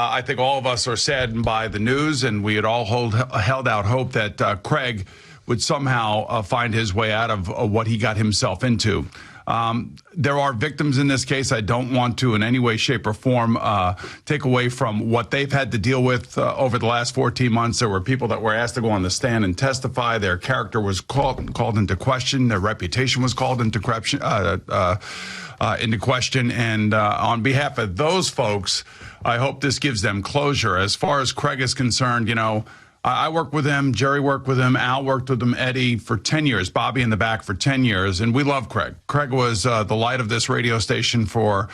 I think all of us are saddened by the news, and we had all held out hope that Craig would somehow find his way out of what he got himself into. There are victims in this case. I don't want to in any way, shape, or form take away from what they've had to deal with over the last 14 months. There were people that were asked to go on the stand and testify. Their character was called into question. Their reputation was called into question. And on behalf of those folks, I hope this gives them closure. As far as Craig is concerned, I worked with him, Jerry worked with him, Al worked with him, Eddie for 10 years, Bobby in the back for 10 years, and we love Craig. Craig was the light of this radio station for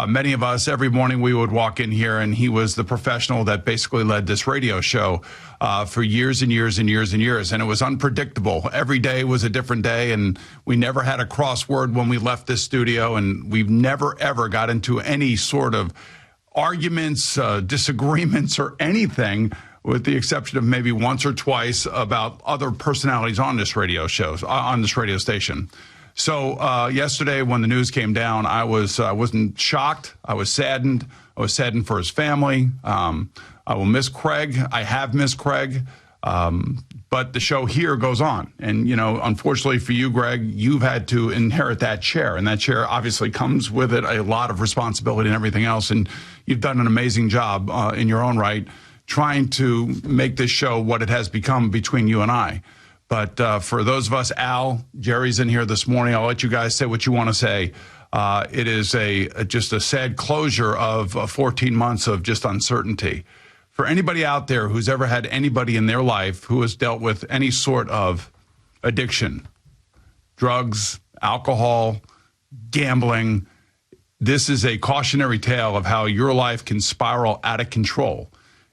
many of us. Every morning we would walk in here, and he was the professional that basically led this radio show for years and years and years and years, and it was unpredictable. Every day was a different day, and we never had a crossword when we left this studio, and we've never, ever got into any sort of arguments, disagreements, or anything, with the exception of maybe once or twice about other personalities on this radio station. So yesterday, when the news came down, I wasn't shocked. I was saddened. I was saddened for his family. I will miss Craig. I have missed Craig. But the show here goes on. And, unfortunately for you, Greg, you've had to inherit that chair. And that chair obviously comes with it a lot of responsibility and everything else. And you've done an amazing job in your own right, trying to make this show what it has become between you and I. But for those of us, Al, Jerry's in here this morning. I'll let you guys say what you want to say. It is just a sad closure of 14 months of just uncertainty. For anybody out there who's ever had anybody in their life who has dealt with any sort of addiction, drugs, alcohol, gambling, this is a cautionary tale of how your life can spiral out of control,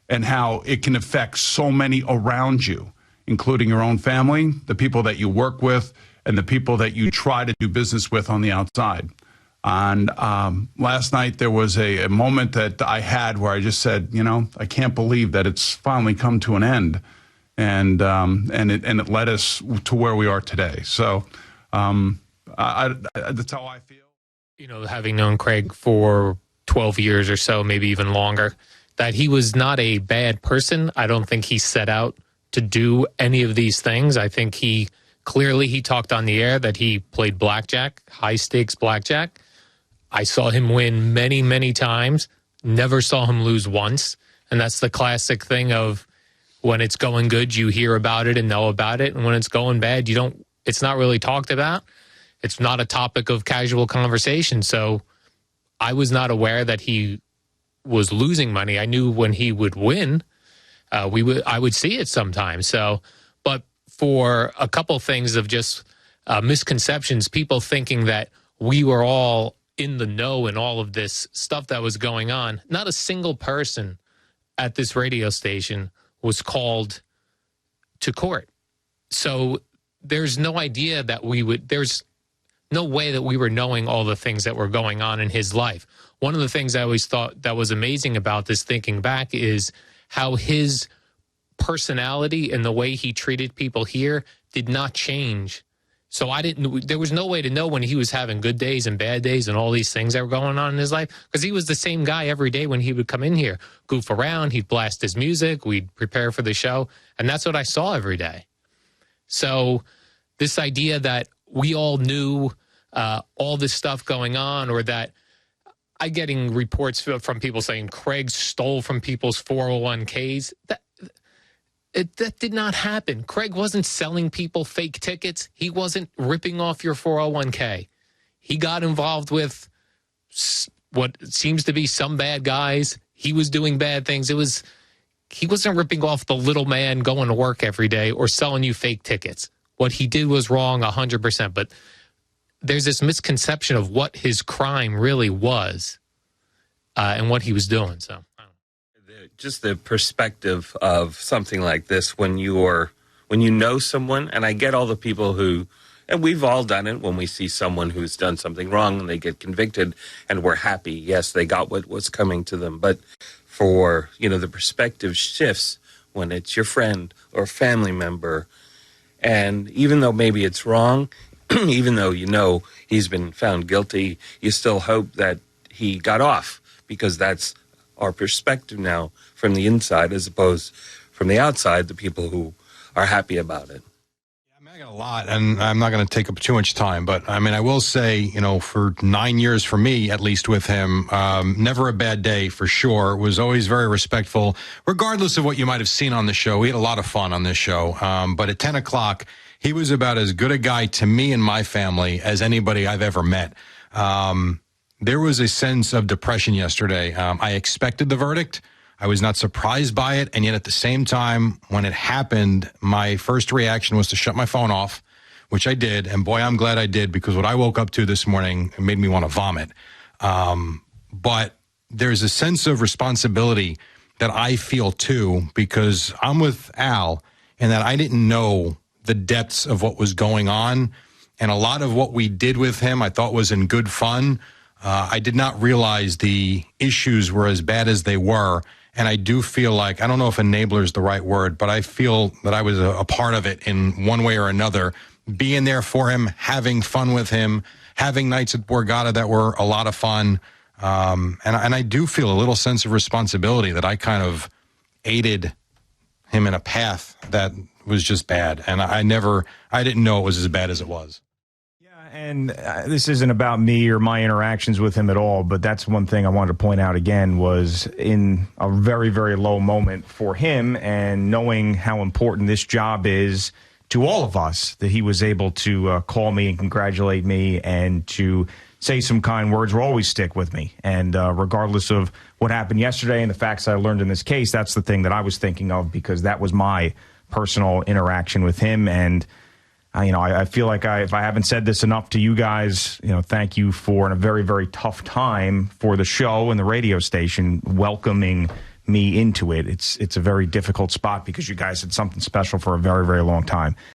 and how it can affect so many around you, including your own family, the people that you work with, and the people that you try to do business with on the outside. And last night there was a moment that I had where I just said, I can't believe that it's finally come to an end, and it led us to where we are today. So that's how I feel. Having known Craig for 12 years or so, maybe even longer, that he was not a bad person. I don't think he set out to do any of these things. I think he talked on the air that he played blackjack, high stakes blackjack. I saw him win many, many times, never saw him lose once. And that's the classic thing of when it's going good, you hear about it and know about it. And when it's going bad, it's not really talked about. It's not a topic of casual conversation. So I was not aware that he was losing money. I knew when he would win, I would see it sometimes. So, but for a couple things of just misconceptions, people thinking that we were all in the know and all of this stuff that was going on, not a single person at this radio station was called to court. So there's no idea that there's no way that we were knowing all the things that were going on in his life. One of the things I always thought that was amazing about this, thinking back, is how his personality and the way he treated people here did not change. So there was no way to know when he was having good days and bad days and all these things that were going on in his life, because he was the same guy every day when he would come in here, goof around, he'd blast his music, we'd prepare for the show, and that's what I saw every day. So this idea that we all knew all this stuff going on, or that I'm getting reports from people saying Craig stole from people's 401ks. That did not happen. Craig wasn't selling people fake tickets. He wasn't ripping off your 401k. He got involved with what seems to be some bad guys. He was doing bad things. He wasn't ripping off the little man going to work every day or selling you fake tickets. What he did was wrong 100%. But there's this misconception of what his crime really was and what he was doing. So, just the perspective of something like this when you know someone, and I get all the people who, and we've all done it when we see someone who's done something wrong and they get convicted and we're happy. Yes, they got what was coming to them. But for, the perspective shifts when it's your friend or family member. And even though maybe it's wrong, even though he's been found guilty, you still hope that he got off, because that's our perspective now from the inside as opposed from the outside, the people who are happy about it. I got a lot, and I'm not going to take up too much time, but I mean, I will say, for 9 years for me, at least with him, never a bad day for sure. Was always very respectful, regardless of what you might have seen on the show. We had a lot of fun on this show. But at 10 o'clock, he was about as good a guy to me and my family as anybody I've ever met. There was a sense of depression yesterday. I expected the verdict. I was not surprised by it, and yet at the same time, when it happened, my first reaction was to shut my phone off, which I did, and boy, I'm glad I did, because what I woke up to this morning made me want to vomit. But there's a sense of responsibility that I feel too, because I'm with Al, and that I didn't know the depths of what was going on, and a lot of what we did with him I thought was in good fun. I did not realize the issues were as bad as they were. And I do feel like, I don't know if enabler is the right word, but I feel that I was a part of it in one way or another, being there for him, having fun with him, having nights at Borgata that were a lot of fun. And I do feel a little sense of responsibility that I kind of aided him in a path that was just bad. And I didn't know it was as bad as it was. And this isn't about me or my interactions with him at all, but that's one thing I wanted to point out again was in a very, very low moment for him, and knowing how important this job is to all of us, that he was able to call me and congratulate me and to say some kind words will always stick with me. And regardless of what happened yesterday and the facts I learned in this case, that's the thing that I was thinking of, because that was my personal interaction with him. And I feel like if I haven't said this enough to you guys, thank you for, in a very, very tough time for the show and the radio station, welcoming me into it. It's a very difficult spot because you guys did something special for a very, very long time.